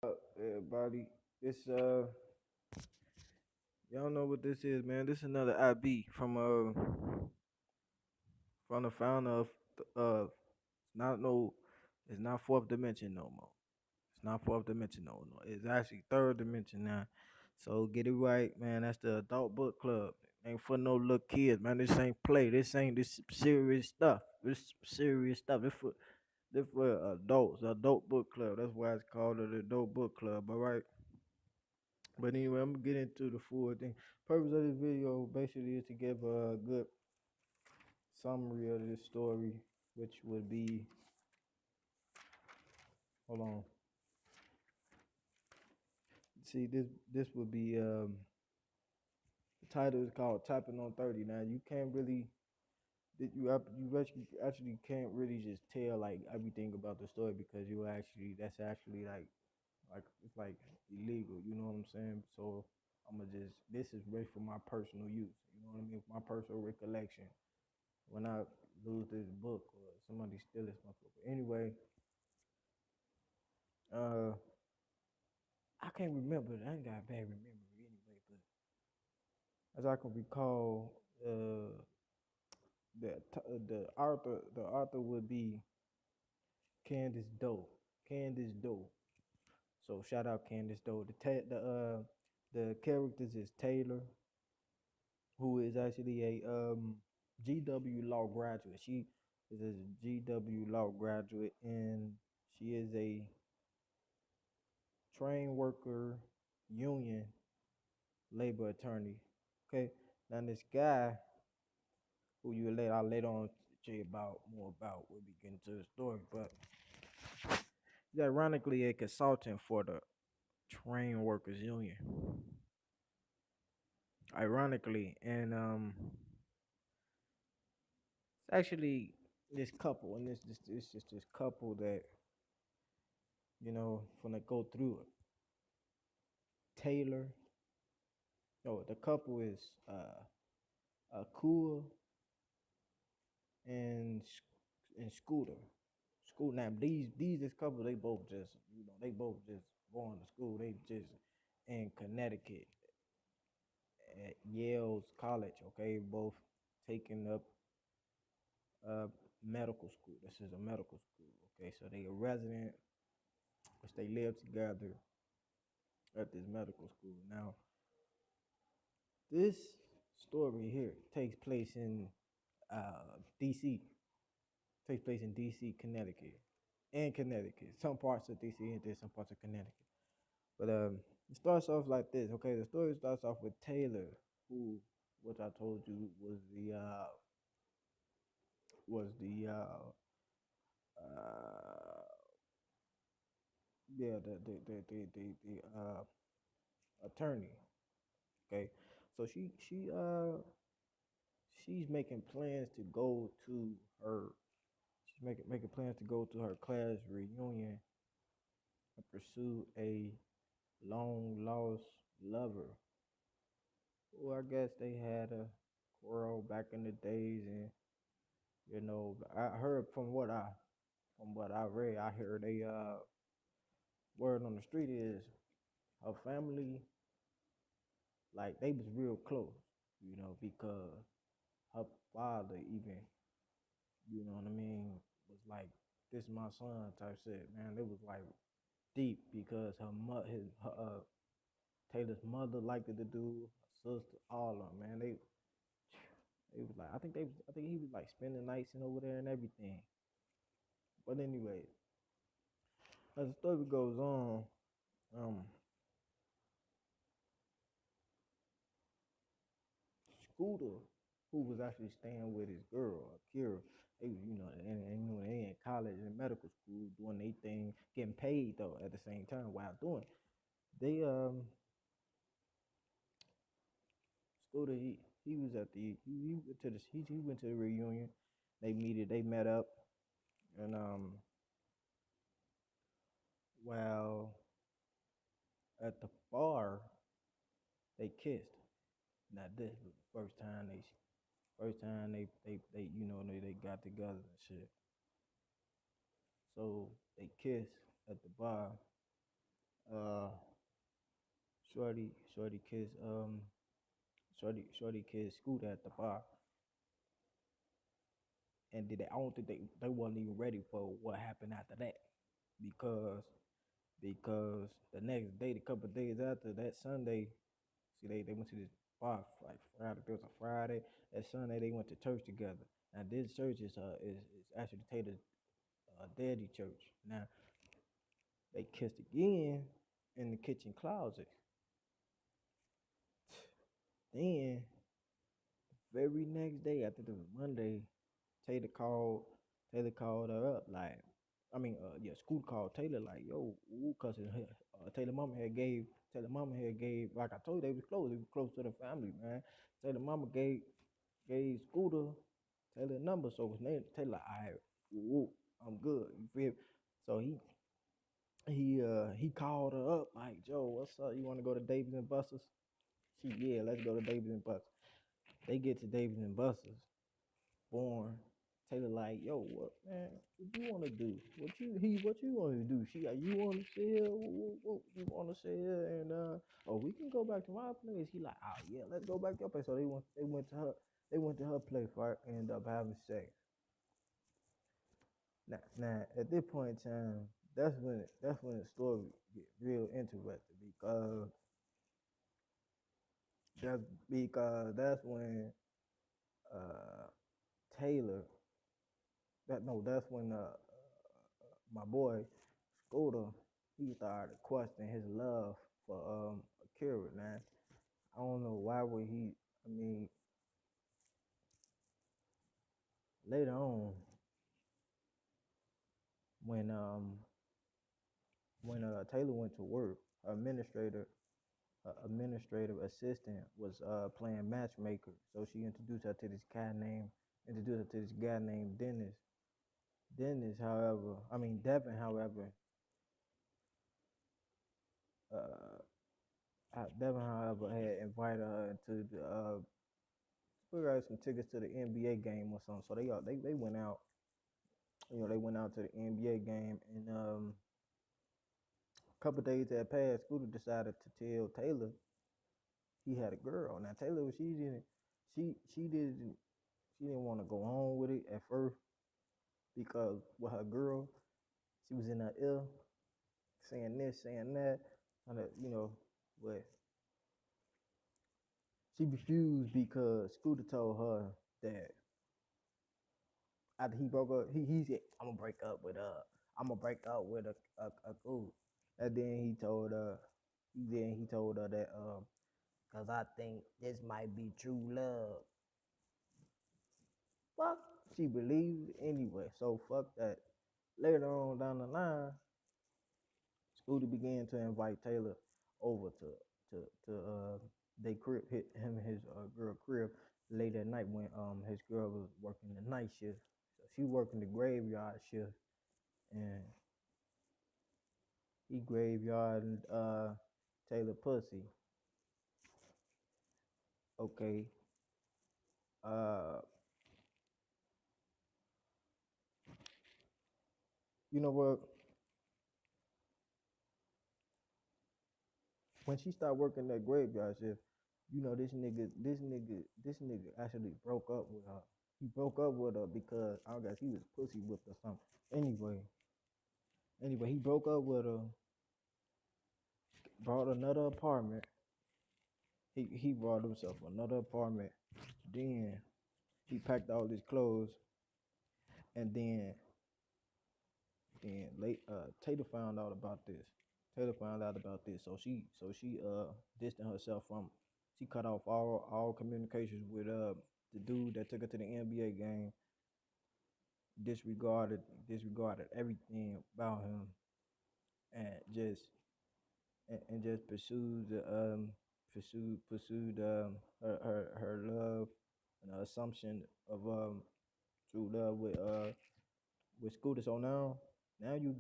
Everybody. This y'all know what this is, man. This is another IB from the founder of not no it's not fourth dimension no more. It's not fourth dimension no more. It's actually third dimension now. So get it right, man. That's the adult book club. Ain't for no little kids, man. This ain't play. This serious stuff. This serious stuff. This for adults. Adult book club. That's why it's called the adult book club. All right. But anyway, I'm gonna get into the full thing. Purpose of this video basically is to give a good summary of this story, which would be, hold on. See, this would be the title is called Tapping on 30. Now you can't really you actually can't really just tell like everything about the story because that's actually like it's like illegal, you know what I'm saying? So I'm gonna just this is really for my personal use, you know what I mean? My personal recollection. When I lose this book or somebody steal this motherfucker. Anyway, uh, I can't remember. I ain't got bad memory anyway, but as I can recall, the author would be Candace Doe. Candace Doe. So shout out Candace Doe. The characters is Taylor, who is actually a GW law graduate. She is a GW law graduate, and she is a train worker union labor attorney. Okay. Now this guy who I'll later on tell you about more about when we get into the story, but he's ironically a consultant for the train workers union. Ironically, and it's actually this couple, and this just this couple that gonna go through it. Taylor, no, the couple is Akua and Scooter. School now these this couple they both just they both just going to school. They just in Connecticut at Yale's college. Okay, both taking up uh medical school. This is a medical school. Okay, so they a resident, which they live together at this medical school. Now this story here takes place in DC. Takes place in DC, Connecticut, and Connecticut. Some parts of DC and then some parts of Connecticut. But it starts off like this. Okay, the story starts off with Taylor, who, which I told you was the uh yeah the attorney. Okay, so she's making plans to go to her. She's making plans to go to her class reunion and pursue a long lost lover who I guess they had a quarrel back in the days, and I heard from what I read, I heard they word on the street is her family, like they was real close, because her father even, what I mean, was like this my son type shit, man. It was like deep because her Taylor's mother liked it to do, her sister, all of them, man. They was like I think he was like spending nights and over there and everything. But anyway, as the story goes on, um, Scooter, who was actually staying with his girl, Akira, they was, they in college and medical school doing their thing, getting paid though at the same time while doing it. They Scooter he was at he went to he went to the reunion. They met up, and while at the bar they kissed. Now this was the first time they got together and shit. So they kissed at the bar. Shorty kiss Shorty kiss Scooter at the bar, and I don't think they wasn't even ready for what happened after that, because the next day, a couple of days after that Sunday, see they went to this bar like Friday. It was a Friday. That Sunday they went to church together. Now this church is actually Taylor's daddy church. Now they kissed again in the kitchen closet. Then very next day, I think it was Monday, Taylor called Taylor called her up like, yeah, school called Taylor like, yo, cause Taylor mama had gave, like I told you, they was close to the family, man. Taylor mama gave Scooter Taylor number, so his name Taylor. I, woo, I'm good. You feel? So he called her up like, Joe, what's up? You want to go to Davis and Buster's? She, yeah, let's go to Davis and Buster's. They get to Davis and Buster's. Born. Taylor like, yo, what, man? What you want to do? What you want to do? She like, you want to sit here? What you want to sit here? And oh, we can go back to my place. He like, oh yeah, let's go back to your place. So they went to her place, right? End up having sex. Now at this point in time, that's when the story get real interesting, because that's when uh Taylor that's when my boy Scooter, he started questioning his love for Akira. Now I don't know why would he. I mean, later on when um when Taylor went to work, her administrative assistant was playing matchmaker. So she introduced her to this guy named Dennis. Devin, however, uh, Devin, however, had invited her into the figure out some tickets to the NBA game or something. So they went out. They went out to the NBA game, and a couple days had passed. Scooter decided to tell Taylor he had a girl. Now Taylor, she didn't want to go on with it at first because with her girl, she was in her ear saying this, saying that, and but she refused because Scooter told her that after he broke up, he said, I'm gonna break up with a cool. And then he told her that cause I think this might be true love. Fuck, she believed it anyway. So fuck that. Later on down the line, Scooter began to invite Taylor over to they crib, hit him and his girl crib late at night when his girl was working the night shift. So she working the graveyard shift, and he graveyard Taylor pussy. Okay. Uh you know what? When she started working that graveyard shift, this nigga actually broke up with her. He broke up with her because I guess he was pussy whipped or something. Anyway, he broke up with her, brought another apartment. He brought himself another apartment. Then he packed all his clothes, and then late Taylor found out about this. So she distanced herself from. She cut off all communications with the dude that took her to the NBA game. Disregarded everything about him, and just pursued her love and her assumption of true love with Scooter. So now you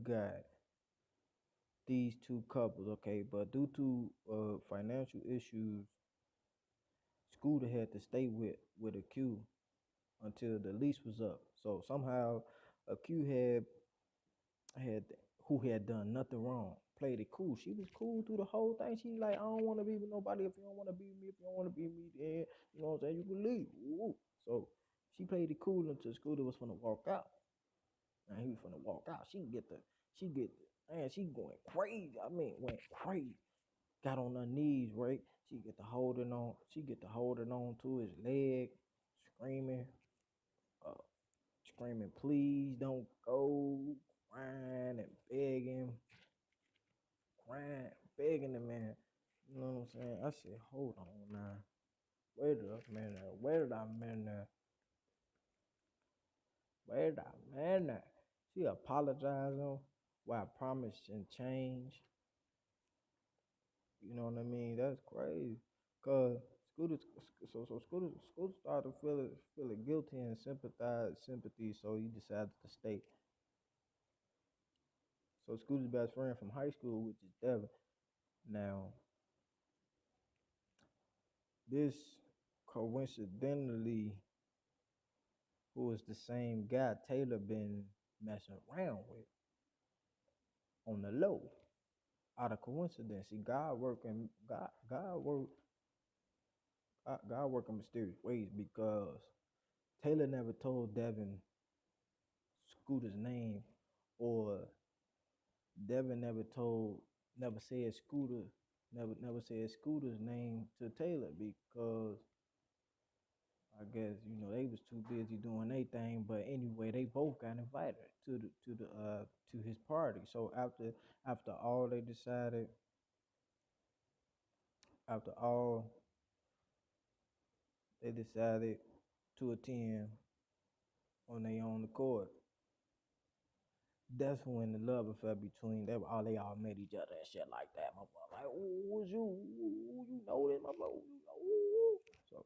got these two couples, okay, but due to financial issues, Scooter had to stay with a Q until the lease was up. So somehow a Q had who had done nothing wrong, played it cool. She was cool through the whole thing. She like, I don't want to be with nobody. If you don't want to be with me, if you don't want to be with me, then you know what I'm saying, you can leave. Woo. So she played it cool until Scooter was gonna walk out. And he was gonna walk out. Man, she going crazy. I mean, went crazy. Got on her knees, right? She get to holding on to his leg, screaming, uh, screaming, please don't go, crying and begging, crying, begging the man. You know what I'm saying? I said, hold on now. Wait a minute. Wait a minute. Wait a minute. She apologizing while promising change. You know what I mean? That's crazy. Cause Scooter, Scooter started feeling guilty and sympathy, so he decided to stay. So Scooter's best friend from high school, which is Devin. Now, this coincidentally, who is the same guy Taylor been messing around with on the low, out of coincidence. See, God work in mysterious ways because Taylor never told Devin Scooter's name, or Devin never said Scooter's name to Taylor because I guess they was too busy doing their thing. But anyway, they both got invited to his party. So after all they decided, after all they decided to attend on their own accord. That's when the love affair between them, they all met each other and shit like that. My brother, like, oh, was you? Ooh, you know this, my brother. Ooh. So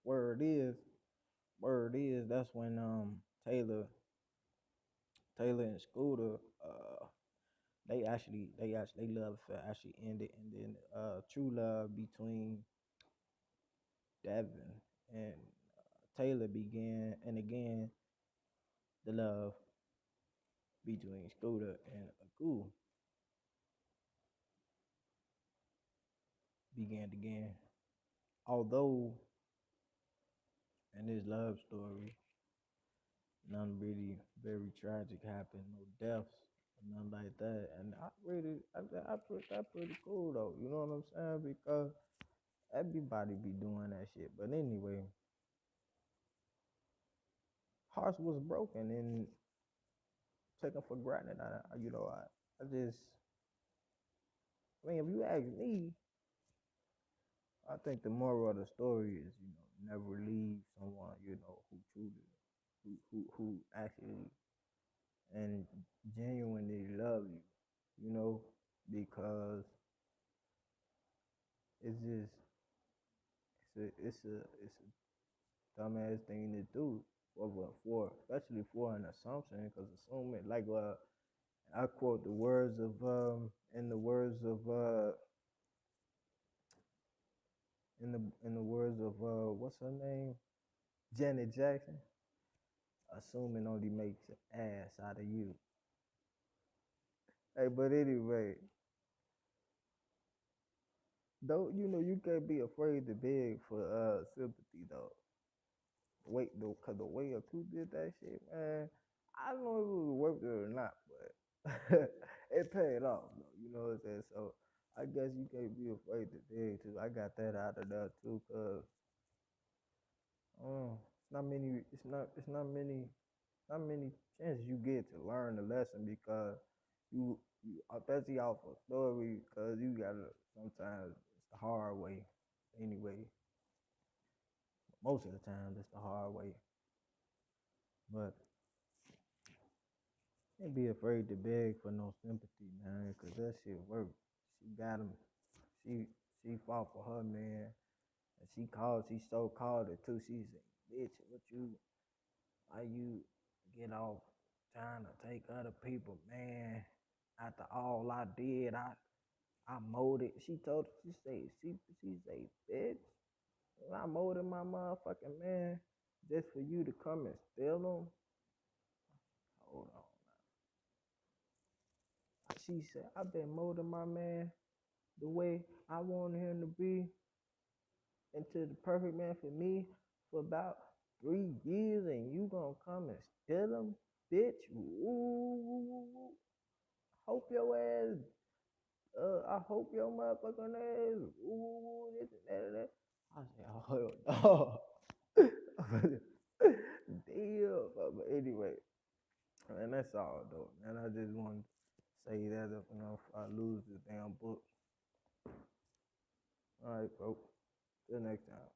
word is, that's when Taylor and Scooter, they love affair actually ended, and then true love between Devin and Taylor began, and again the love between Scooter and Aku began again. Although in this love story, none really very tragic happened, no deaths, nothing like that. And I put that pretty cool though. You know what I'm saying? Because everybody be doing that shit. But anyway, hearts was broken and taken for granted. I just, I mean, if you ask me, I think the moral of the story is, never leave someone, who truly, who actually and genuinely love you, because it's just it's a dumbass thing to do for especially for an assumption, because assuming like I quote the words of in the words of in the words of what's her name, Janet Jackson, assuming only makes an ass out of you. Hey, but anyway, don't you can't be afraid to beg for sympathy though. Wait though, cause the way Aku did that shit, man, I don't know if it was worth it or not, but it paid off though. You know what I'm saying? So I guess you can't be afraid to beg too. I got that out of there too, cause it's not many chances you get to learn the lesson, because you especially off a story, cause you gotta sometimes it's the hard way. Anyway, most of the time it's the hard way, but can't be afraid to beg for no sympathy, man, cause that shit worked. She got him. She she fought for her man, and she so called it too. She said, "Bitch, why you get off trying to take other people, man? After all I did, I mowed it." She told she say, "Bitch, I mowed my motherfucking man just for you to come and steal him." Hold on. She said, I've been molding my man the way I wanted him to be into the perfect man for me for about 3 years, and you gonna come and steal him, bitch? Ooh, hope your ass. I hope your motherfucking ass. Ooh, this and that and that. I said, oh hell no. Damn. But anyway, and that's all though. And I just want to say that if I lose this damn book. All right, folks. Till next time.